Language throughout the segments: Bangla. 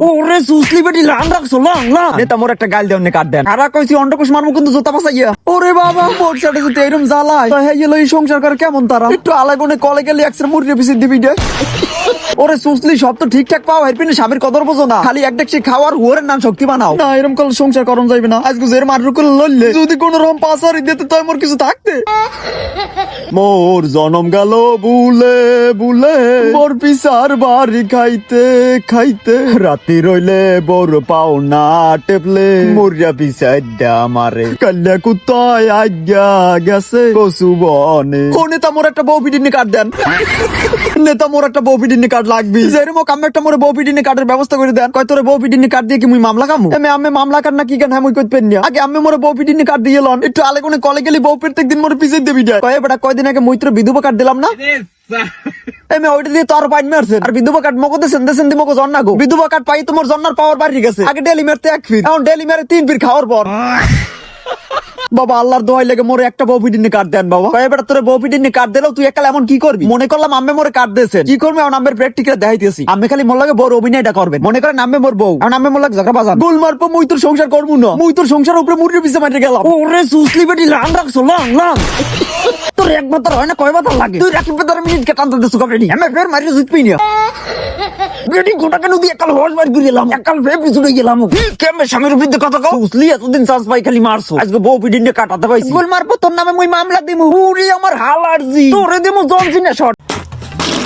ওরে সুসলি বেটি লাং রাখছো লাং লাং নেতা মোর একটা গাল দেন কাট দেন আর কইছি অন্ডকোষ মারমু কিন্তু জোতা পাসাইয়া ওরে বাবা মোর সাথে যদি এরকম জ্বালায় তাই হইলো এই সংসার করে কেমন তারা একটু আলাগনে কলে গেলে একসাথে মুরগি পিছে দিবি দে ওরে সুসলি সব তো ঠিকঠাক পাও হেরপিনে স্বামীর কদর বোঝো না খালি এক ডেকছি খাওয়ার হুয়ারের নাম শক্তি বানাও না এরকম করলে সংসার করন যাইবে না আজকে জের মার করে লইলে যদি কোন রকম পাসারি দিতে তাই মোর কিছু থাকতে মোর জনম গেল বুলে বুলে মোর পিসার বাড়ি খাইতে খাইতে রাতি রইলে বোর পাও না টেপলে মুরিয়া পিসাই দা মারে কাল্লা কুত্তায় আজ্ঞা গেছে কসু বনে কোন নেতা মোর একটা বউ পিটিনে কাট দেন নেতা মোর একটা বউ পিটিনে কাট লাগবি যেরকম কাম একটা মোর বউ পিটিনে কাটের ব্যবস্থা করে দেন কয় তোরে বউ পিটিনে কাট দিয়ে কি মুই মামলা কামু আমি মামলা কাট না কি কেন মুই কইতে পেন না আগে আমি মোর বউ পিটিনে কাট দিয়ে লন একটু আলে কোনে কলে গেলি বউ প্রত্যেক দিন মোর পিছে দিবি যায় কয় বেটা কয়দিন আগে মুই তোর বিধবা কাট দিলাম না আমি ওইটা দিয়ে তোর বাইন মারছেন আর বিধবা কাট মকো দেন দেন মকো জন্না গো বিধবা কাট পাই তোমার জন্নার পাওয়ার বাড়ি গেছে আগে ডেলি মারতে এক ফির এখন ডেলি মারে 3 ফির খাওয়ার পর বাবা আল্লাহর দোহাই লাগে মোরে একটা বউ পিটিনে কাট দেন বাবা কয় বেটা তোরে বউ পিটিনে কাট দিলেও তুই একাল এমন কি করবি মনে করলাম আম্মে মোরে কাট দিয়েছেন কি করবে এখন আম্মের প্র্যাকটিক্যাল দেখাইতেছি আমি খালি মোর লাগে বড় অভিনয়টা করবেন মনে করেন আম্মে মোর বউ এখন আম্মে মোর লাগে ঝগড়া বাজান গোল মারবো মুই তোর সংসার করবো না মুই তোর সংসার উপরে মুরগি পিছে মারি গেলাম ওরে সুসলি বেটি লাং রাখছো লাং লাং তোর একবার তোর হয় না কয় বাতার লাগে তুই রাখি বেতার মিনিট কে টানতে দিছু কবরেডি আমি ফের মারি জিতবি না বেটি গোটা কেন দিয়ে একাল হস মারি গেলাম একাল ফের পিছনে গেলাম কেমনে স্বামীর বিরুদ্ধে কথা কও সুসলি এতদিন চান্স পাই খালি মারছো আজকে বউ পিটিনে কাটাতে পাইছি গোল মারবো তোর নামে মুই মামলা দিমু উরি আমার হালার্জি তোরে দিমু জনসিনা শট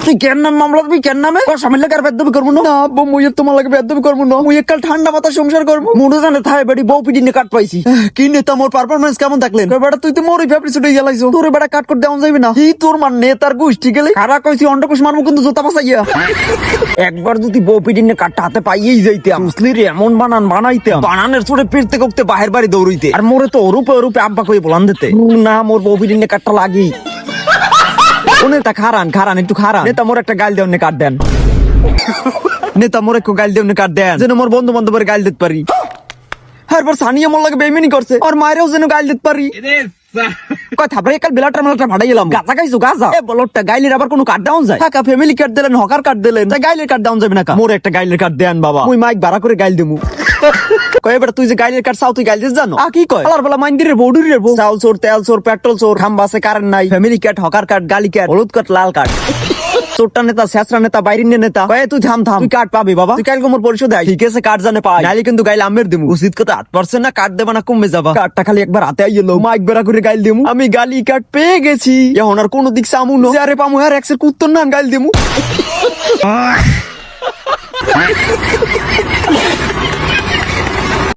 তুই কেন নাম মামলা দিবি কেন নামে তোর স্বামীর লাগে আর বেদবি করবো না বউ মুই তোমার লাগে বেদবি করবো না মুই একাল ঠান্ডা মাথা সংসার করবো মুডো জানে থাই বেটি বউ পিটিনে কাট পাইছি কি নেতা মোর পারফরম্যান্স কেমন থাকলেন বেটা তুই তো মোরই ফেভারিট ছুটে গেলাইছো তোর বেটা কাট করে দেওয়া যাবে না কি তোর মান নেতার গোষ্ঠী গেলে খারা কইছি অন্ডকোষ মারমু কিন্তু জোতা পাসাইয়া একবার যদি বউ পিটিনে কাটটা হাতে পাইয়েই যাইতে মুসলির এমন বানান বানাইতে বানানের ছোটে ফিরতে করতে বাহির বাড়ি দৌড়ইতে আর মোরে তো ওরূপে আব্বা কই বলান দিতে না মোর বউ পিটিনে কাটটা লাগি নেতা খারান একটু খারান নেতা মোর একটা গাল দেওয়া কাট দেন নেতা মোর একটু গাল দেওয়া কাট দেন যেন মোর বন্ধু বান্ধবের গাল দিতে পারি এরপর সানিয়া মোর লাগে বেইমানি করছে আর মায়েরও যেন গাল দিতে পারি কয় থাপড়ে একাল বেলাটা ভাড়াই গেলাম গাঁজা খাইছো গাঁজা এ বলটা গাইলের আবার কোনো কাট দেওয়া যায় টাকা ফ্যামিলি কার্ড দিলেন হকার কার্ড দিলেন তাই গাইলের কার্ড দেওয়া যাবে না মোর একটা গাইলের কার্ড দেন বাবা মুই মাইক ভাড়া করে গাইল দেবো কয় এবার তুই যে গাইলের কার্ড চাও তুই গাইল দিস জানো কি কয় আলার বেলা মাইন্দিরের বৌডুরি রে চাউল চোর তেল চোর পেট্রোল চোর খাম্বাসে কারেন্ট নাই ফ্যামিলি কার্ড হকার কার্ড গালি কার্ড হলুদ কার্ড লাল কার্ড চোরটা নেতা শেষরা নেতা বাইরের নেতা কয়ে তুই থাম তুই কার্ড পাবি বাবা তুই কালকে মোর পরিশোধ দেয় ঠিক আছে কার্ড জানে পাই গাইলে কিন্তু গাইলে আমের দিমু উচিত কথা 8% না কার্ড দেবা না কমবে যাবা কার্ডটা খালি একবার হাতে আইলো মাইক বেড়া করে গাইল দিমু আমি গালি কার্ড পেয়ে গেছি এখন আর কোনো দিক সামু না আরে পামু আর এক্সের কুত্তর নাম গাইল দিমু